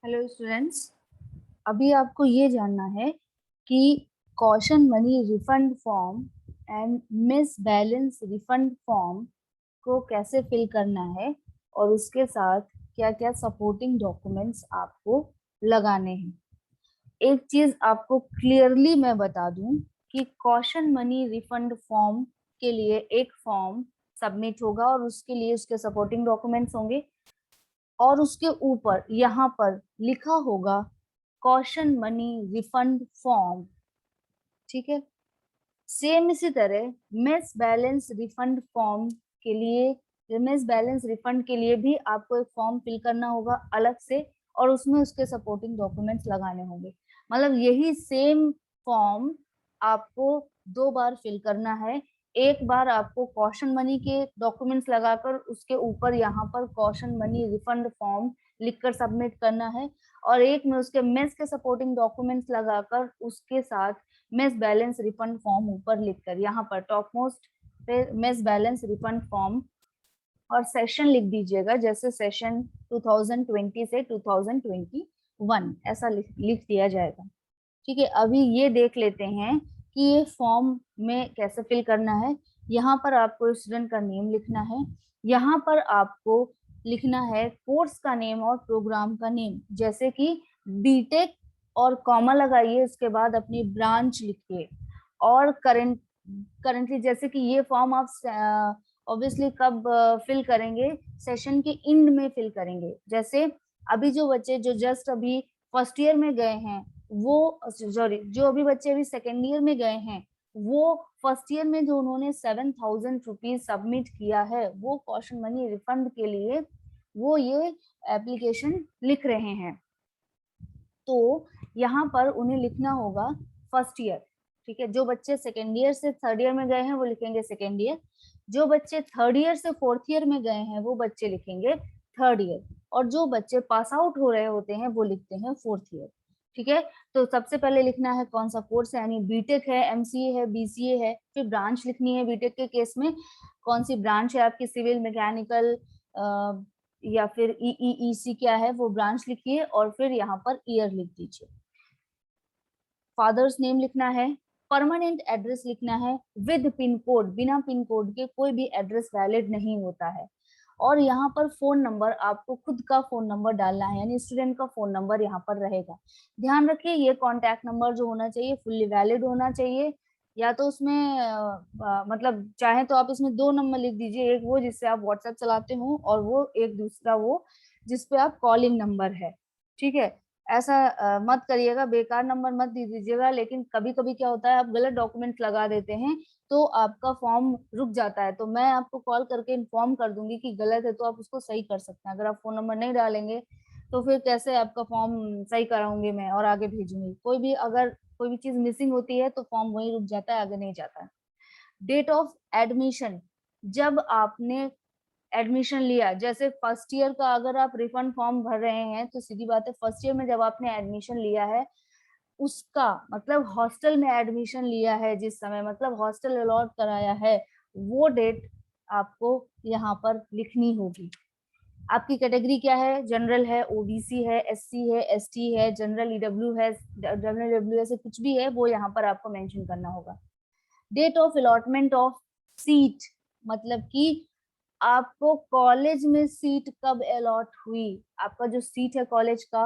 Hello students, अभी आपको ये जानना है कि caution money refund form and miss balance refund form को कैसे फिल करना है और उसके साथ क्या क्या सपोर्टिंग डॉक्यूमेंट्स आपको लगाने हैं। एक चीज आपको क्लियरली मैं बता दूं कि कॉशन मनी रिफंड फॉर्म के लिए एक फॉर्म सबमिट होगा और उसके लिए उसके सपोर्टिंग डॉक्यूमेंट्स होंगे और उसके ऊपर यहाँ पर लिखा होगा कॉशन मनी रिफंड फॉर्म। ठीक है, सेम इसी तरह मिस बैलेंस रिफंड फॉर्म के लिए, मिस बैलेंस रिफंड के लिए भी आपको एक फॉर्म फिल करना होगा अलग से और उसमें उसके सपोर्टिंग डॉक्यूमेंट्स लगाने होंगे। मतलब यही सेम फॉर्म आपको 2 बार फिल करना है। एक बार आपको कॉशन मनी के डॉक्यूमेंट्स लगाकर उसके ऊपर यहाँ पर कॉशन मनी रिफंड फॉर्म लिखकर सबमिट करना है और एक में उसके मेस के सपोर्टिंग डॉक्यूमेंट्स लगाकर उसके साथ मेस बैलेंस रिफंड फॉर्म ऊपर लिखकर यहाँ पर टॉप मोस्ट पे मेस बैलेंस रिफंड फॉर्म और सेशन लिख दीजिएगा, जैसे सेशन 2020 से 2021 ऐसा लिख दिया जाएगा। ठीक है, अभी ये देख लेते हैं कि ये फॉर्म में कैसे फिल करना है। यहाँ पर आपको स्टूडेंट का नेम लिखना है, यहाँ पर आपको लिखना है कोर्स का नेम और प्रोग्राम का नेम, जैसे कि बीटेक और कॉमा लगाइए, उसके बाद अपनी ब्रांच लिखिए और करंटली, जैसे कि ये फॉर्म आप ऑब्वियसली कब फिल करेंगे, सेशन के एंड में फिल करेंगे। जैसे अभी जो बच्चे जो जस्ट अभी फर्स्ट ईयर में गए हैं वो, सॉरी, जो अभी बच्चे अभी सेकेंड ईयर में गए हैं वो फर्स्ट ईयर में जो उन्होंने 7,000 रुपीज सबमिट किया है वो कॉशन मनी रिफंड के लिए वो ये एप्लीकेशन लिख रहे हैं। तो यहाँ पर उन्हें लिखना होगा फर्स्ट ईयर। ठीक है, जो बच्चे सेकेंड ईयर से थर्ड ईयर में गए हैं वो लिखेंगे सेकेंड ईयर, जो बच्चे थर्ड ईयर से फोर्थ ईयर में गए हैं वो बच्चे लिखेंगे थर्ड ईयर, और जो बच्चे पास आउट हो रहे होते हैं वो लिखते हैं फोर्थ ईयर। ठीक है, तो सबसे पहले लिखना है कौन सा कोर्स है, यानी बीटेक है, एमसीए है, बीसीए है। फिर ब्रांच लिखनी है, बीटेक के केस में कौन सी ब्रांच है आपकी, सिविल, मैकेनिकल या फिर ईईईसी क्या है वो ब्रांच लिखिए और फिर यहाँ पर ईयर लिख दीजिए। फादर्स नेम लिखना है, परमानेंट एड्रेस लिखना है विद पिन कोड, बिना पिन कोड के कोई भी एड्रेस वैलिड नहीं होता है। और यहाँ पर फोन नंबर आपको खुद का फोन नंबर डालना है, यानी स्टूडेंट का फोन नंबर यहाँ पर रहेगा। ध्यान रखिए ये कॉन्टैक्ट नंबर जो होना चाहिए फुल्ली वैलिड होना चाहिए, या तो उसमें मतलब चाहे तो आप इसमें 2 नंबर लिख दीजिए, एक वो जिससे आप व्हाट्सएप चलाते हो और वो एक दूसरा वो जिसपे आप कॉलिंग नंबर है। ठीक है, ऐसा मत करिएगा, बेकार नंबर मत दे दीजिएगा। लेकिन कभी कभी क्या होता है आप गलत डॉक्यूमेंट लगा देते हैं तो आपका फॉर्म रुक जाता है, तो मैं आपको कॉल करके इन्फॉर्म कर दूंगी कि गलत है तो आप उसको सही कर सकते हैं। अगर आप फोन नंबर नहीं डालेंगे तो फिर कैसे आपका फॉर्म सही कराऊंगी मैं और आगे भेजूंगी। कोई भी अगर कोई भी चीज मिसिंग होती है तो फॉर्म वहीं रुक जाता है, आगे नहीं जाता है। डेट ऑफ एडमिशन, जब आपने एडमिशन लिया, जैसे फर्स्ट ईयर का अगर आप रिफंड फॉर्म भर रहे हैं तो सीधी बात है फर्स्ट ईयर में जब आपने एडमिशन लिया है उसका मतलब हॉस्टल में एडमिशन लिया है जिस समय, मतलब हॉस्टल अलॉट कराया है, वो डेट आपको यहाँ पर लिखनी होगी। आपकी कैटेगरी क्या है, जनरल है, ओबीसी है, एससी है, एसटी है, जनरल ईडब्ल्यू है, जनरल ईडब्ल्यू से कुछ भी है वो यहाँ पर आपको मेंशन करना होगा। Date of allotment of seat, मतलब कि आपको कॉलेज में सीट कब अलॉट हुई, आपका जो सीट है कॉलेज का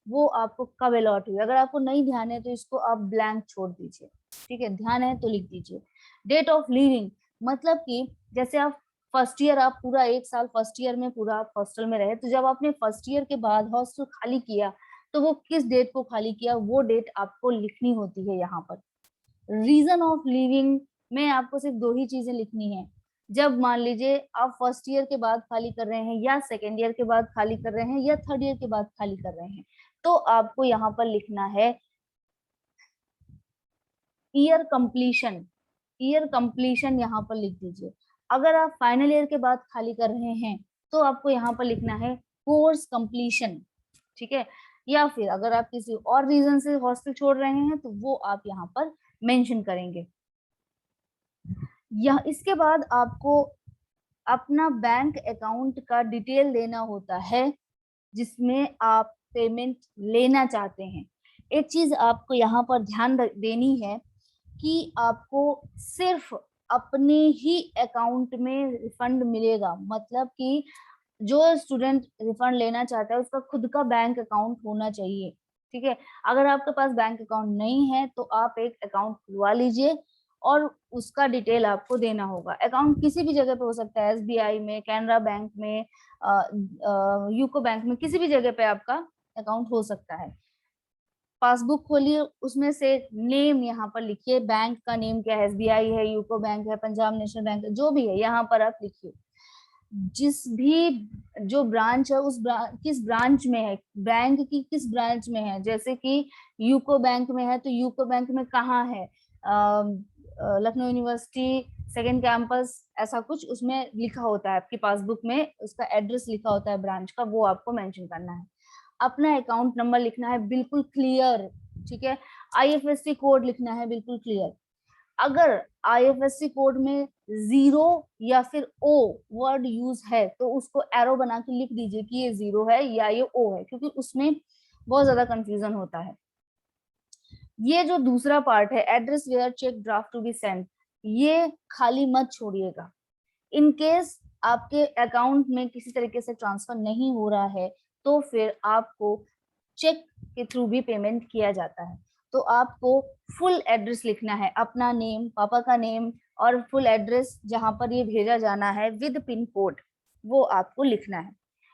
वो आपको कब अलॉट हुई। अगर आपको नहीं ध्यान है तो इसको आप ब्लैंक छोड़ दीजिए, ठीक है, ध्यान है तो लिख दीजिए। डेट ऑफ लीविंग, मतलब कि जैसे आप फर्स्ट ईयर, आप पूरा 1 साल फर्स्ट ईयर में पूरा आप हॉस्टल में रहे, तो जब आपने फर्स्ट ईयर के बाद हॉस्टल खाली किया तो वो किस डेट को खाली किया वो डेट आपको लिखनी होती है यहाँ पर। रीजन ऑफ लिविंग में आपको सिर्फ 2 ही चीजें लिखनी है, जब मान लीजिए आप फर्स्ट ईयर के बाद खाली कर रहे हैं या सेकेंड ईयर के बाद खाली कर रहे हैं या थर्ड ईयर के बाद खाली कर रहे हैं, तो आपको यहाँ पर लिखना है ईयर कंप्लीशन। ईयर कंप्लीशन यहाँ पर लिख दीजिए। अगर आप फाइनल ईयर के बाद खाली कर रहे हैं तो आपको यहाँ पर लिखना है कोर्स कंप्लीशन। ठीक है, या फिर अगर आप किसी और रीजन से हॉस्टल छोड़ रहे हैं तो वो आप यहाँ पर मेंशन करेंगे। यह इसके बाद आपको अपना बैंक अकाउंट का डिटेल देना होता है, जिसमें आप पेमेंट लेना चाहते हैं। एक चीज आपको यहाँ पर ध्यान देनी है कि आपको सिर्फ अपने ही अकाउंट में रिफंड मिलेगा, मतलब कि जो स्टूडेंट रिफंड लेना चाहता है उसका खुद का बैंक अकाउंट होना चाहिए। ठीक है, अगर आपके पास बैंक अकाउंट नहीं है तो आप एक अकाउंट खुलवा लीजिए और उसका डिटेल आपको देना होगा। अकाउंट किसी भी जगह पे हो सकता है, एसबीआई में, कैनरा बैंक में, यूको बैंक में, किसी भी जगह पे आपका अकाउंट हो सकता है। पासबुक खोलिए, उसमें से नेम यहाँ पर लिखिए, बैंक का नेम क्या है, एसबीआई है, यूको बैंक है, पंजाब नेशनल बैंक है, जो भी है यहाँ पर आप लिखिए। जिस भी जो ब्रांच है उस किस ब्रांच में है, बैंक की किस ब्रांच में है, जैसे कि यूको बैंक में है तो यूको बैंक में कहाँ है, लखनऊ यूनिवर्सिटी सेकेंड कैंपस, ऐसा कुछ उसमें लिखा होता है आपकी पासबुक में, उसका एड्रेस लिखा होता है ब्रांच का, वो आपको मेंशन करना है। अपना अकाउंट नंबर लिखना है बिल्कुल क्लियर, ठीक है। आईएफएससी कोड लिखना है बिल्कुल क्लियर। अगर आईएफएससी कोड में 0 या फिर O वर्ड यूज है तो उसको एरो बना के लिख दीजिए कि ये 0 है या ये O है, क्योंकि उसमें बहुत ज्यादा कंफ्यूजन होता है। ये जो दूसरा पार्ट है, address where cheque draft to be send, ये खाली मत छोड़िएगा। इन केस आपके अकाउंट में किसी तरीके से ट्रांसफर नहीं हो रहा है तो फिर आपको चेक के थ्रू भी पेमेंट किया जाता है। तो आपको फुल एड्रेस लिखना है, अपना नेम, पापा का नेम और फुल एड्रेस जहां पर ये भेजा जाना है विद पिन कोड, वो आपको लिखना है।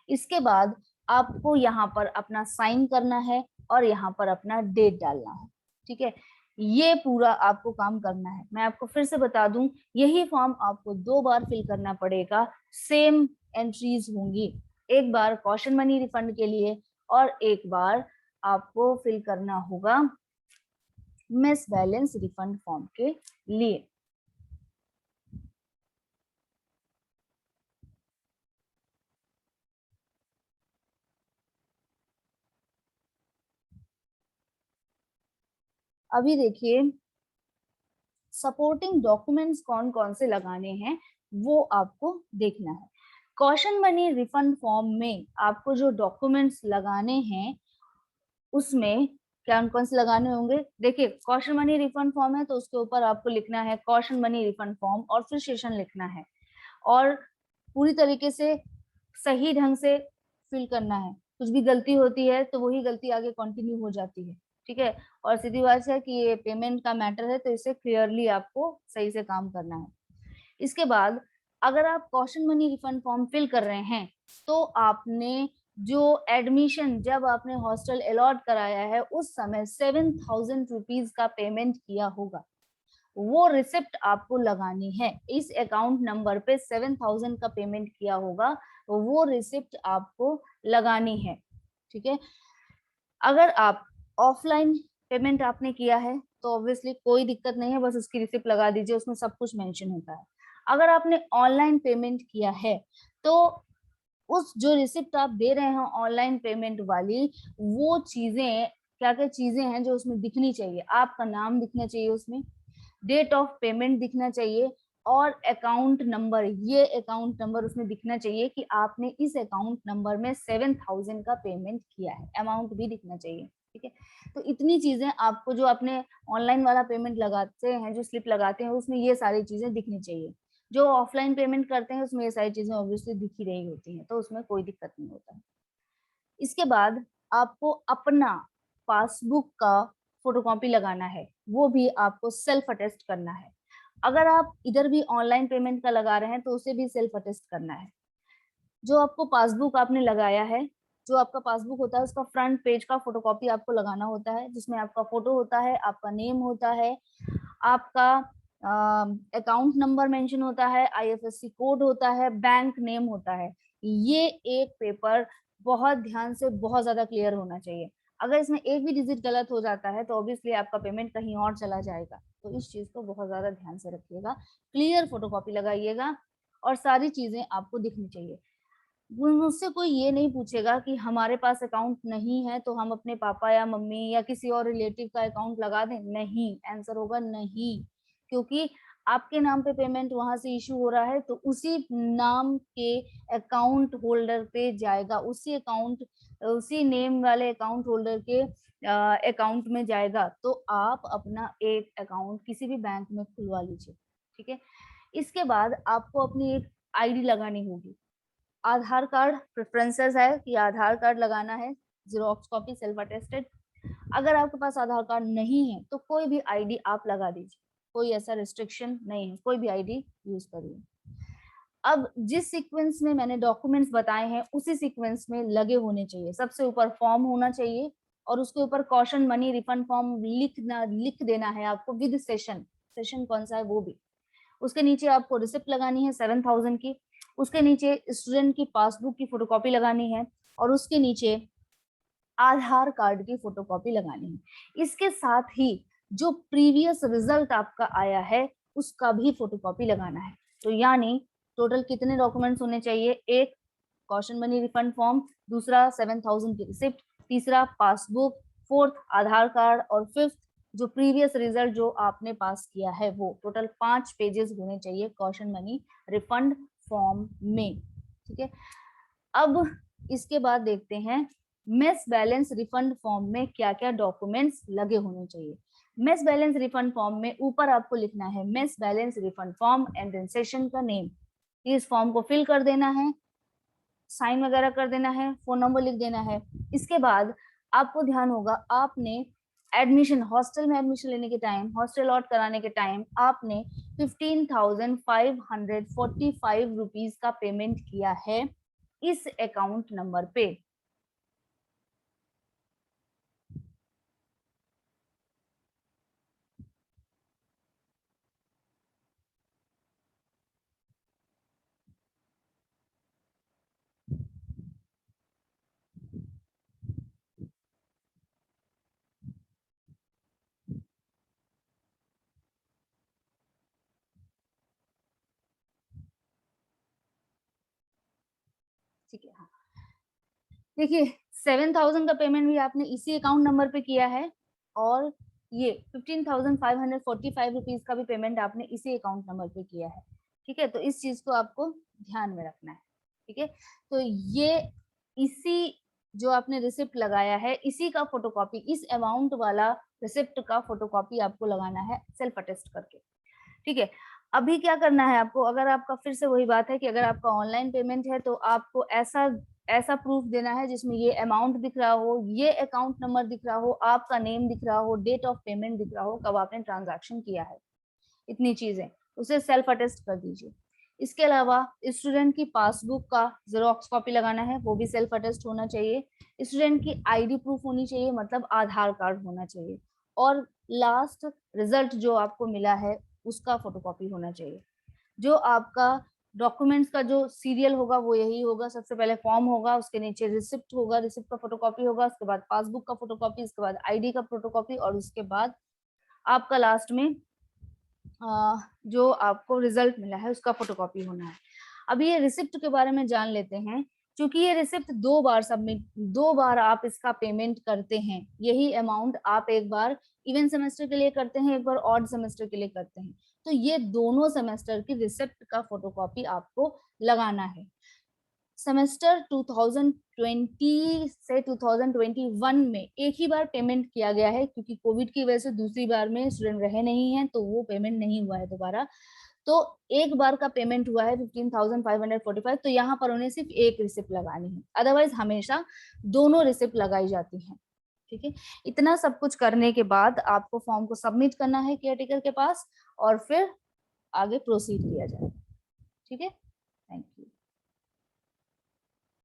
इसके बाद आपको यहाँ पर अपना साइन करना है और यहाँ पर अपना डेट डालना है। ठीक है, ये पूरा आपको काम करना है। मैं आपको फिर से बता दूं, यही फॉर्म आपको 2 बार फिल करना पड़ेगा, सेम एंट्रीज होंगी, एक बार कॉशन मनी रिफंड के लिए और एक बार आपको फिल करना होगा मिस बैलेंस रिफंड फॉर्म के लिए। अभी देखिए, सपोर्टिंग डॉक्यूमेंट्स कौन कौन से लगाने हैं वो आपको देखना है। कॉशन मनी रिफंड फॉर्म में आपको जो डॉक्यूमेंट्स लगाने हैं उसमें क्या कौन से लगाने होंगे, देखिए कॉशन मनी रिफंड फॉर्म है तो उसके ऊपर आपको लिखना है कॉशन मनी रिफंड फॉर्म और फिर सेशन लिखना है और पूरी तरीके से सही ढंग से फिल करना है। कुछ भी गलती होती है तो वही गलती आगे कंटिन्यू हो जाती है। ठीक है, और सीधी बात है कि ये पेमेंट का मैटर है तो इसे क्लियरली आपको सही से काम करना है। इसके बाद अगर आप caution money refund form fill कर रहे हैं तो आपने जो एडमिशन जब आपने हॉस्टल अलॉट कराया है उस समय 7,000 रुपीज का पेमेंट किया होगा, वो रिसिप्ट आपको लगानी है। इस अकाउंट नंबर पे 7,000 का पेमेंट किया होगा, वो रिसिप्ट आपको लगानी है। ठीक है, अगर आप ऑफलाइन पेमेंट आपने किया है तो ऑब्वियसली कोई दिक्कत नहीं है, बस उसकी रिसिप्ट लगा दीजिए, उसमें सब कुछ मेंशन होता है। अगर आपने ऑनलाइन पेमेंट किया है तो उस जो रिसिप्ट आप दे रहे हैं ऑनलाइन पेमेंट वाली, वो चीजें क्या क्या चीजें हैं जो उसमें दिखनी चाहिए, आपका नाम दिखना चाहिए उसमें, डेट ऑफ पेमेंट दिखना चाहिए और अकाउंट नंबर, ये अकाउंट नंबर उसमें दिखना चाहिए कि आपने इस अकाउंट नंबर में 7,000 का पेमेंट किया है, अमाउंट भी दिखना चाहिए। ठीक है, तो इतनी चीजें आपको जो आपने ऑनलाइन वाला पेमेंट लगाते हैं, जो स्लिप लगाते हैं, उसमें ये सारी चीजें दिखनी चाहिए। जो ऑफलाइन पेमेंट करते हैं उसमें ये सारी चीजें ऑब्वियसली दिख ही रही होती हैं, तो उसमें कोई दिक्कत नहीं होता है। इसके बाद आपको अपना पासबुक का फोटोकॉपी लगाना है, वो भी आपको सेल्फ अटेस्ट करना है। अगर आप इधर भी ऑनलाइन पेमेंट का लगा रहे हैं तो उसे भी सेल्फ अटेस्ट करना है। जो आपको पासबुक आपने लगाया है, जो आपका पासबुक होता है उसका फ्रंट पेज का फोटोकॉपी आपको लगाना होता है, जिसमें आपका फोटो होता है, आपका नेम होता है, आपका अकाउंट नंबर मेंशन होता है, आईएफएससी कोड होता है, बैंक नेम होता है। ये एक पेपर बहुत ध्यान से बहुत ज्यादा क्लियर होना चाहिए। अगर इसमें एक भी डिजिट गलत हो जाता है तो ऑब्वियसली आपका पेमेंट कहीं और चला जाएगा, तो इस चीज को बहुत ज्यादा ध्यान से रखिएगा, क्लियर फोटोकॉपी लगाइएगा और सारी चीजें आपको दिखनी चाहिए। मुझसे कोई ये नहीं पूछेगा कि हमारे पास अकाउंट नहीं है तो हम अपने पापा या मम्मी या किसी और रिलेटिव का अकाउंट लगा दें, नहीं, आंसर होगा नहीं, क्योंकि आपके नाम पे पेमेंट वहां से इशू हो रहा है तो उसी नाम के अकाउंट होल्डर पे जाएगा, उसी नेम वाले अकाउंट होल्डर के अकाउंट में जाएगा। तो आप अपना एक अकाउंट किसी भी बैंक में खुलवा लीजिए, ठीक है। इसके बाद आपको अपनी एक आईडी लगानी होगी। आधार कार्ड प्रेफरेंसेस है कि आधार कार्ड लगाना है, जेरोक्स कॉपी सेल्फ अटेस्टेड। अगर आपके पास आधार कार्ड नहीं है तो कोई भी आईडी आप लगा दीजिए, कोई ऐसा रिस्ट्रिक्शन नहीं है, कोई भी आईडी यूज करिए। अब जिस सीक्वेंस में मैंने डॉक्यूमेंट्स बताए हैं उसी सीक्वेंस में लगे होने चाहिए। सबसे ऊपर फॉर्म होना चाहिए और उसके ऊपर कॉशन मनी रिफंड फॉर्म लिख देना है आपको विद सेशन। सेशन कौन सा है वो भी। उसके नीचे आपको रिसिप्ट लगानी है 7,000 की। उसके नीचे स्टूडेंट की पासबुक की फोटोकॉपी लगानी है और उसके नीचे आधार कार्ड की फोटोकॉपी लगानी है। इसके साथ ही जो प्रीवियस रिजल्ट आपका आया है उसका भी फोटोकॉपी लगाना है। तो यानी टोटल कितने डॉक्यूमेंट्स होने चाहिए? एक कॉशन मनी रिफंड फॉर्म, दूसरा 7,000 की रिसिप्ट, तीसरा पासबुक, फोर्थ आधार कार्ड और फिफ्थ जो प्रीवियस रिजल्ट जो आपने पास किया है वो। टोटल 5 पेजेस होने चाहिए कॉशन मनी रिफंड फॉर्म में, ठीक है। अब इसके बाद देखते हैं मेस बैलेंस रिफंड फॉर्म में क्या क्या डॉक्यूमेंट्स लगे होने चाहिए। मेस बैलेंस रिफंड फॉर्म में ऊपर आपको लिखना है mess balance refund form and then session का नेम। इस फॉर्म को फिल कर देना है, साइन वगैरह कर देना है, फोन नंबर लिख देना है। इसके बाद आपको ध्यान होगा आपने एडमिशन हॉस्टल में एडमिशन लेने के टाइम, हॉस्टल अलॉट कराने के टाइम आपने 15,545 रुपीज का पेमेंट किया है इस अकाउंट नंबर पे। ठीक है, हाँ देखिए 7,000 का पेमेंट भी आपने इसी अकाउंट नंबर पे किया है और ये 15,545 रुपीज का भी पेमेंट आपने इसी अकाउंट नंबर पे किया है, ठीक है। तो इस चीज को आपको ध्यान में रखना है, ठीक है। तो ये इसी जो आपने रिसिप्ट लगाया है इसी का फोटोकॉपी, इस अमाउंट वाला रिसिप्ट का फोटोकॉपी आपको लगाना है सेल्फ अटेस्ट करके, ठीक है। अभी क्या करना है आपको, अगर आपका फिर से वही बात है कि अगर आपका ऑनलाइन पेमेंट है तो आपको ऐसा ऐसा प्रूफ देना है जिसमें ये अमाउंट दिख रहा हो, ये अकाउंट नंबर दिख रहा हो, आपका नेम दिख रहा हो, डेट ऑफ पेमेंट दिख रहा हो, कब आपने ट्रांजैक्शन किया है, इतनी चीजें उसे सेल्फ अटेस्ट कर दीजिए। इसके अलावा स्टूडेंट की पासबुक का जेरोक्स कॉपी लगाना है, वो भी सेल्फ अटेस्ट होना चाहिए। स्टूडेंट की आईडी प्रूफ होनी चाहिए, मतलब आधार कार्ड होना चाहिए। और लास्ट रिजल्ट जो आपको मिला है उसका फोटोकॉपी होना चाहिए। जो आपका डॉक्यूमेंट्स का जो सीरियल होगा वो यही होगा, सबसे पहले फॉर्म होगा, उसके नीचे रिसिप्ट होगा, रिसिप्ट का फोटोकॉपी होगा, उसके बाद पासबुक का फोटोकॉपी, उसके बाद आईडी का फोटोकॉपी और उसके बाद आपका लास्ट में जो आपको रिजल्ट मिला है उसका फोटोकॉपी होना है। अभी ये रिसिप्ट के बारे में जान लेते हैं। क्योंकि ये रिसिप्ट 2 बार सबमिट, 2 बार आप इसका पेमेंट करते हैं, यही अमाउंट आप एक बार इवन सेमेस्टर के लिए करते हैं, एक बार ऑड सेमेस्टर के लिए करते हैं। तो ये दोनों सेमेस्टर की रिसिप्ट का फोटोकॉपी आपको लगाना है। सेमेस्टर 2020 से 2021 में एक ही बार पेमेंट किया गया है, क्योंकि कोविड की वजह से दूसरी बार में स्टूडेंट रहे नहीं हैं तो वो पेमेंट नहीं हुआ है दोबारा। तो एक बार का पेमेंट हुआ है 15,545, तो यहाँ पर उन्हें सिर्फ एक रिसिप्ट लगानी है, अदरवाइज हमेशा दोनों रिसिप्ट लगाई जाती हैं, ठीक है। इतना सब कुछ करने के बाद आपको फॉर्म को सबमिट करना है केयरटेकर के पास और फिर आगे प्रोसीड किया जाएगा, ठीक है। Thank you.